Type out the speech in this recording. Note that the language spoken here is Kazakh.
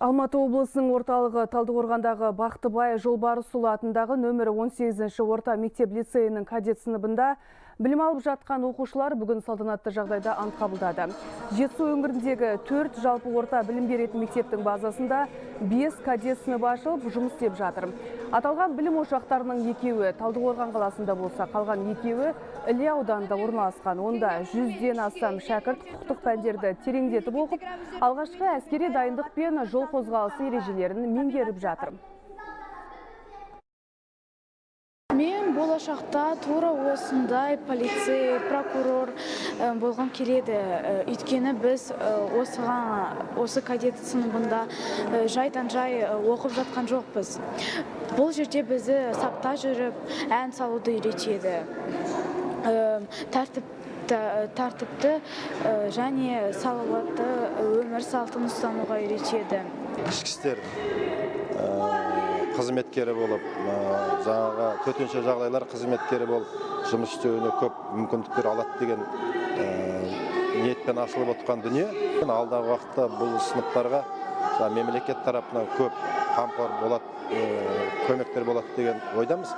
Алматы облысының орталығы Талдықорғандағы Бақтыбай Жолбарысұлы атындағы нөмірі 18-ші орта мектеп лицейінің кадет сыныбында білім алып жатқан оқушылар бүгін салтанатты жағдайда ант қабылдады. Жетісу өңіріндегі 4 жалпы орта білім беретін мектептің базасында 5 кадет сыныбы ашылып жұмыс істеп жатыр. Аталған білім ошақтарының екеуі Талдықорған қаласында болса, қалған екеуі Іле ауданында орналасқан. Онда 100-ден астам шәкірт құқықтық пәндерді тереңдетіп оқып, алғашқы әскери дайындық пен жол қозғалысы ережелерін меңгеріп жатыр. Мен болашақта тура осындай полицей, прокурор болған келеді. Өйткені біз осы кадет сыныбында жайдан-жай оқып жатқан жоқпыз. Бұл жерде бізді сапта жүріп, ән салуды үйретеді. Тәртіпті және салауатты өмір салтын ұстануға үйретеді. Ішкі істер қызметкері болып, жаңағы төтенше жағдайлар қызметкері болып жұмыс істеуіне көп мүмкіндіктер алады деген ниетпен ашылып отқан дүние. Алдағы уақытта бұл сыныптарға мемлекет тарапынан көп қамқор болады, көмектер болады деген ойдамыз.